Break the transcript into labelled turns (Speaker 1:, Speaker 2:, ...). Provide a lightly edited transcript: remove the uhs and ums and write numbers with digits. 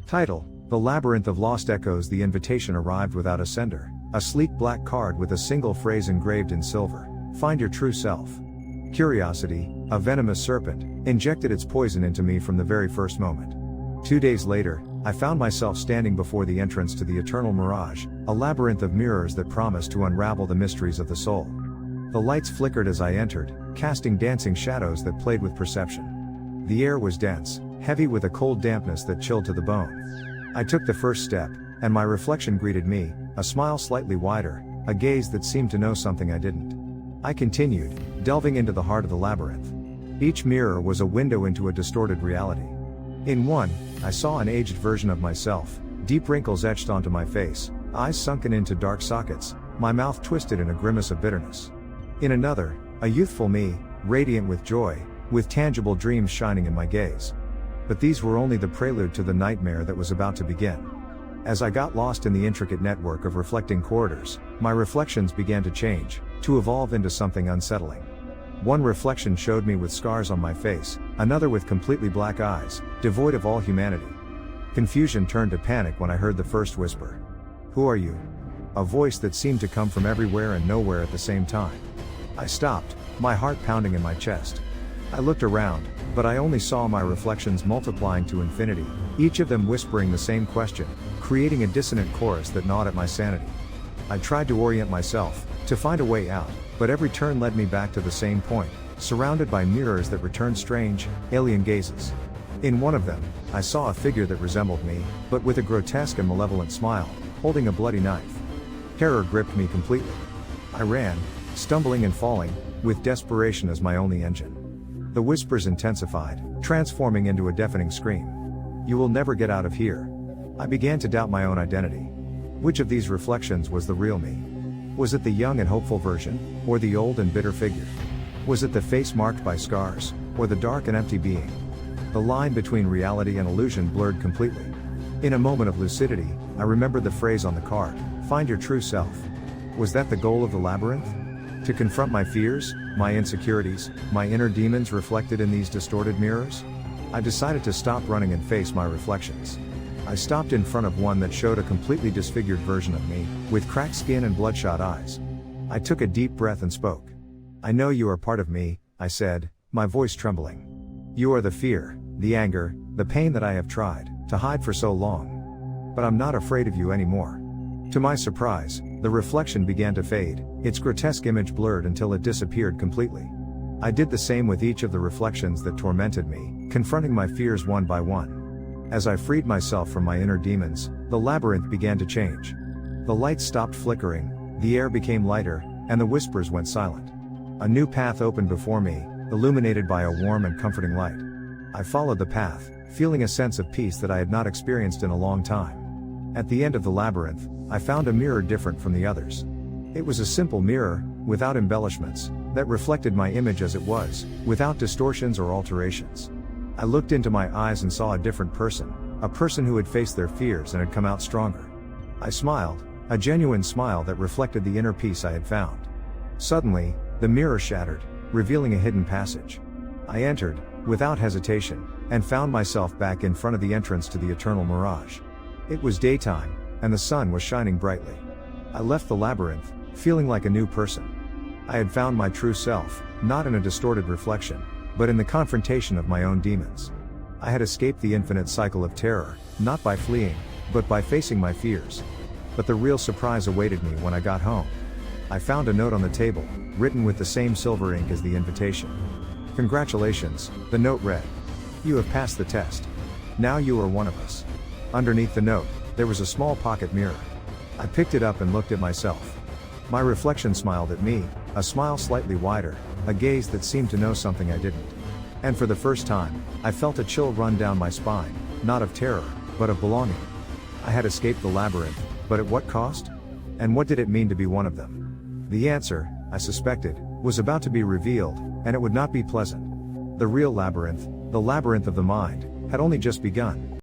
Speaker 1: Title: The Labyrinth of Lost Echoes. The invitation arrived without a sender. A sleek black card with a single phrase engraved in silver. Find your true self. Curiosity, a venomous serpent, injected its poison into me from the very first moment. 2 days later, I found myself standing before the entrance to the eternal mirage, a labyrinth of mirrors that promised to unravel the mysteries of the soul. The lights flickered as I entered, casting dancing shadows that played with perception. The air was dense, heavy with a cold dampness that chilled to the bone. I took the first step, and my reflection greeted me, a smile slightly wider, a gaze that seemed to know something I didn't. I continued, delving into the heart of the labyrinth. Each mirror was a window into a distorted reality. In one, I saw an aged version of myself, deep wrinkles etched onto my face, eyes sunken into dark sockets, my mouth twisted in a grimace of bitterness. In another, a youthful me, radiant with joy, with tangible dreams shining in my gaze. But these were only the prelude to the nightmare that was about to begin. As I got lost in the intricate network of reflecting corridors, my reflections began to change, to evolve into something unsettling. One reflection showed me with scars on my face, another with completely black eyes, devoid of all humanity. Confusion turned to panic when I heard the first whisper. "Who are you?" A voice that seemed to come from everywhere and nowhere at the same time. I stopped, my heart pounding in my chest. I looked around, but I only saw my reflections multiplying to infinity, each of them whispering the same question, creating a dissonant chorus that gnawed at my sanity. I tried to orient myself, to find a way out, but every turn led me back to the same point, surrounded by mirrors that returned strange, alien gazes. In one of them, I saw a figure that resembled me, but with a grotesque and malevolent smile, holding a bloody knife. Terror gripped me completely. I ran, stumbling and falling, with desperation as my only engine. The whispers intensified, transforming into a deafening scream. "You will never get out of here." I began to doubt my own identity. Which of these reflections was the real me? Was it the young and hopeful version, or the old and bitter figure? Was it the face marked by scars, or the dark and empty being? The line between reality and illusion blurred completely. In a moment of lucidity, I remembered the phrase on the card, "Find your true self." Was that the goal of the labyrinth? To confront my fears, my insecurities, my inner demons reflected in these distorted mirrors? I decided to stop running and face my reflections. I stopped in front of one that showed a completely disfigured version of me, with cracked skin and bloodshot eyes. I took a deep breath and spoke. "I know you are part of me," I said, my voice trembling. "You are the fear, the anger, the pain that I have tried to hide for so long. But I'm not afraid of you anymore." To my surprise, the reflection began to fade, its grotesque image blurred until it disappeared completely. I did the same with each of the reflections that tormented me, confronting my fears one by one. As I freed myself from my inner demons, the labyrinth began to change. The lights stopped flickering, the air became lighter, and the whispers went silent. A new path opened before me, illuminated by a warm and comforting light. I followed the path, feeling a sense of peace that I had not experienced in a long time. At the end of the labyrinth, I found a mirror different from the others. It was a simple mirror, without embellishments, that reflected my image as it was, without distortions or alterations. I looked into my eyes and saw a different person, a person who had faced their fears and had come out stronger. I smiled, a genuine smile that reflected the inner peace I had found. Suddenly, the mirror shattered, revealing a hidden passage. I entered, without hesitation, and found myself back in front of the entrance to the eternal mirage. It was daytime, and the sun was shining brightly. I left the labyrinth, feeling like a new person. I had found my true self, not in a distorted reflection, but in the confrontation of my own demons. I had escaped the infinite cycle of terror, not by fleeing, but by facing my fears. But the real surprise awaited me when I got home. I found a note on the table, written with the same silver ink as the invitation. "Congratulations," the note read. "You have passed the test. Now you are one of us." Underneath the note, there was a small pocket mirror. I picked it up and looked at myself. My reflection smiled at me, a smile slightly wider, a gaze that seemed to know something I didn't. And for the first time, I felt a chill run down my spine, not of terror, but of belonging. I had escaped the labyrinth, but at what cost? And what did it mean to be one of them? The answer, I suspected, was about to be revealed, and it would not be pleasant. The real labyrinth, the labyrinth of the mind, had only just begun.